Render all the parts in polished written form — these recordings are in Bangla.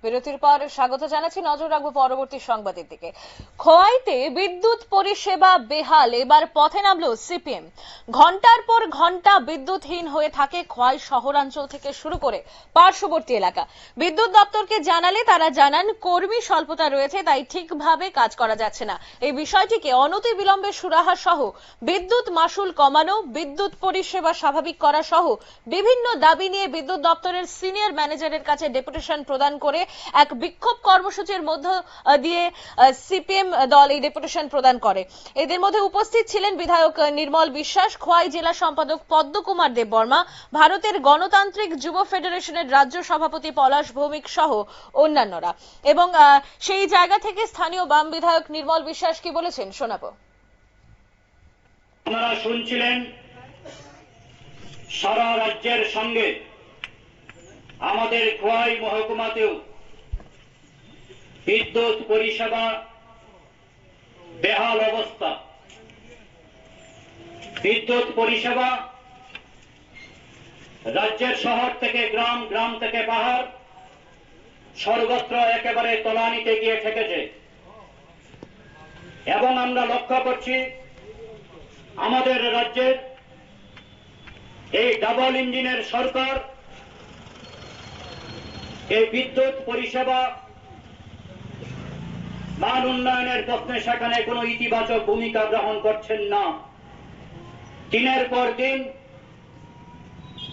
বিরতির পর স্বাগত জানাচ্ছি। নজর রাখবো পরবর্তী সংবাদের দিকে। খোয়াইতে বিদ্যুৎ পরিষেবা বেহাল, এবার পথে নামলো সিপিএম। ঘন্টার পর ঘন্টা বিদ্যুৎহীন হয়ে থাকে খোয়াই শহরাঞ্চল থেকে শুরু করে পার্শ্ববর্তী এলাকা। বিদ্যুৎ দপ্তরকে জানালে তারা জানান কর্মী স্বল্পতা রয়েছে, তাই ঠিকভাবে কাজ করা যাচ্ছে না। এই বিষয়টিকে অনতি বিলম্বে সুরাহা সহ বিদ্যুৎ মাশুল কমানো, বিদ্যুৎ পরিষেবা স্বাভাবিক করা সহ বিভিন্ন দাবি নিয়ে বিদ্যুৎ দপ্তরের সিনিয়র ম্যানেজারের কাছে ডেপুটেশন প্রদান করে এক বিক্ষোভ কর্মসূচির মধ্য দিয়ে সিপিএম দল এই ডেপুটেশন প্রদান করে। এদের মধ্যে উপস্থিত ছিলেন বিধায়ক নির্মল বিশ্বাস, খোয়াই জেলা সম্পাদক পদ্মকুমার দেববর্মা, ভারতের গণতান্ত্রিক যুব ফেডারেশনের রাজ্য সভাপতি পলাশ ভৌমিক সহ অন্যান্যরা। এবং সেই জায়গা থেকে স্থানীয় বাম বিধায়ক নির্মল বিশ্বাস কি বলেছেন শোনাবো। আপনারা শুনছিলেন সারা রাজ্যের সঙ্গে আমাদের খোয়াই মহকুমাতেও বিদ্যুৎ পরিষেবা বেহাল অবস্থা। বিদ্যুৎ পরিষেবা রাজ্যের শহর থেকে গ্রাম, গ্রাম থেকে পাহাড় সর্বত্র একেবারে তলানিতে গিয়ে ঠেকেছে। এবং আমরা লক্ষ্য করছি আমাদের রাজ্যের এই ডাবল ইঞ্জিনের সরকার এই বিদ্যুৎ পরিষেবা মান উন্নয়নের প্রশ্নে সেখানে কোনো ইতিবাচক ভূমিকা গ্রহণ করছেন না। দিনের পর দিন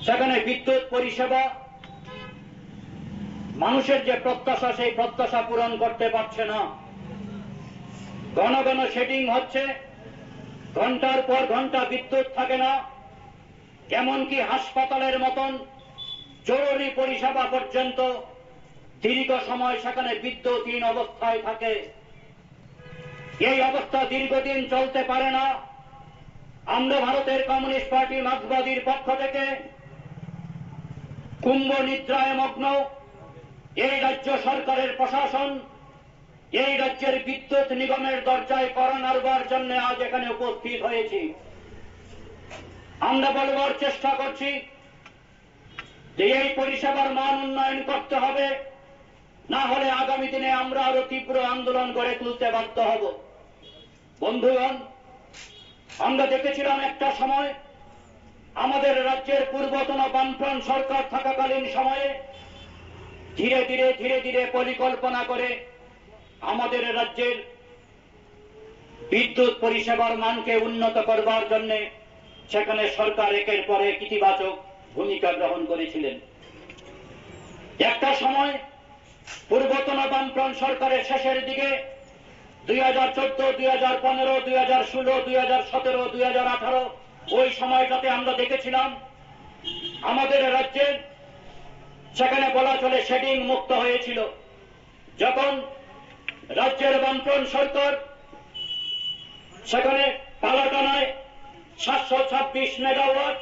সেখানে বিদ্যুৎ পরিষেবা মানুষের যে প্রত্যাশা, সেই প্রত্যাশা পূরণ করতে পারছে না। ঘন ঘন শেডিং হচ্ছে, ঘন্টার পর ঘন্টা বিদ্যুৎ থাকে না। এমনকি হাসপাতালের মতন জরুরি পরিষেবা পর্যন্ত দীর্ঘ সময় সেখানে বিদ্যুৎহীন অবস্থায় থাকে। এই অবস্থা দীর্ঘদিন চলতে পারে না। আমরা ভারতের কমিউনিস্ট পার্টি মার্ক্সবাদীর পক্ষ থেকে কুম্ভ নিদ্রায় মগ্ন এই রাজ্য সরকারের প্রশাসন, এই রাজ্যের বিদ্যুৎ নিগমের দরজায় কড়া নাড়বার জন্য আজ এখানে উপস্থিত হয়েছি। আমরা বলবার চেষ্টা করছি যে এই পরিষেবার মান উন্নয়ন করতে হবে, না হলে আগামী দিনে আমরা আরো তীব্র আন্দোলন গড়ে তুলতে বাধ্য হব। বন্ধুগণ, আমরা দেখেছিলাম একটা সময় আমাদের রাজ্যের পূর্বতন বামফ্রন্ট সরকার থাকাকালীন সময়ে ধীরে ধীরে পরিকল্পনা করে আমাদের রাজ্যের বিদ্যুৎ পরিষেবার মানকে উন্নত করবার জন্য সেখানে সরকার একের পর এক ইতিবাচক ভূমিকা গ্রহণ করেছিলেন। একটা সময় পূর্বতন বামফ্রন্ট সরকারের শেষের দিকে 2014, 2015, 2016, 2017, 2018 ওই সময়টাতে আমরা দেখেছিলাম আমাদের রাজ্যে সেখানে বলা চলে শেডিং মুক্ত হয়েছিল। যখন রাজ্যের বামফ্রন্ট সরকার সেখানে পালাটানায় 726 মেগাওয়াট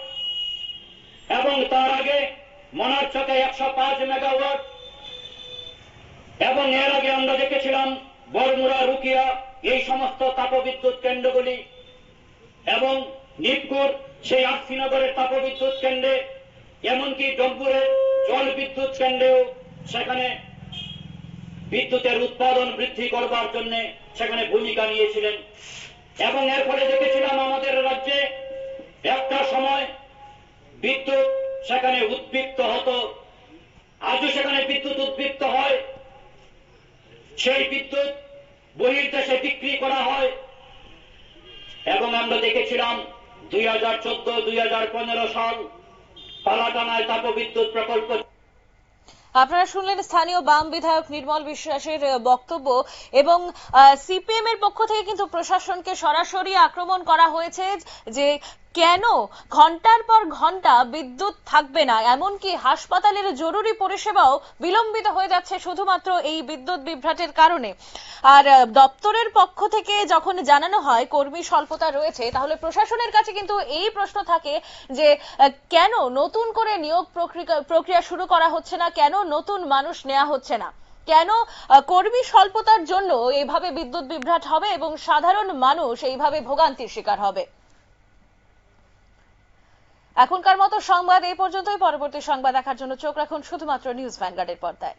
এবং তার আগে মনারচকে 105 মেগাওয়াট এবং এর আগে আমরা দেখেছিলাম বরমুড়া, রুকিয়া এই সমস্ত তাপবিদ্যুৎ কেন্দ্রগুলি এবং নিপকুর সেই আরসিনগরের তাপবিদ্যুৎ কেন্দ্রে, এমনকি ডম্বুরের জল বিদ্যুৎ কেন্দ্রেও সেখানে বিদ্যুতের উৎপাদন বৃদ্ধি করবার জন্য সেখানে ভূমিকা নিয়েছিলেন। এবং এর ফলে দেখেছিলাম আমাদের রাজ্যে একটা সময় বিদ্যুৎ সেখানে উদ্বৃত্ত হতো। আজও সেখানে বিদ্যুৎ উদ্বৃত্ত হয়, সেই বিদ্যুৎ বহির্দেশে বিক্রি করা হয়। এবং আমরা দেখেছিলাম 2014, 2015 সাল পালাটানায় তাপবিদ্যুৎ প্রকল্প। আপনারা শুনলেন স্থানীয় বাম বিধায়ক নির্মল বিশ্বাসের বক্তব্য। এবং সিপিএম এর পক্ষ থেকে কিন্তু প্রশাসনকে সরাসরি আক্রমণ করা হয়েছে যে কেন ঘন্টার পর ঘন্টা বিদ্যুৎ থাকবে না, এমনকি হাসপাতালের জরুরি পরিষেবাও বিলম্বিত হয়ে যাচ্ছে শুধুমাত্র এই বিদ্যুৎ বিভ্রাটের কারণে। আর দপ্তরের পক্ষ থেকে যখন জানানো হয় কর্মী স্বল্পতা রয়েছে, তাহলে প্রশাসনের কাছে কিন্তু এই প্রশ্ন থাকে যে কেন নতুন করে নিয়োগ প্রক্রিয়া শুরু করা হচ্ছে না, কেন নতুন মানুষ নেওয়া হচ্ছে না, কেন কর্মী স্বল্পতার জন্য এইভাবে বিদ্যুৎ বিভ্রাট হবে এবং সাধারণ মানুষ এইভাবে ভোগান্তির শিকার হবে। এখনকার মতো সংবাদ এই পর্যন্তই। পরবর্তী সংবাদ দেখার জন্য চোখ রাখুন শুধুমাত্র নিউজ ভ্যানগার্ডের পর্দায়।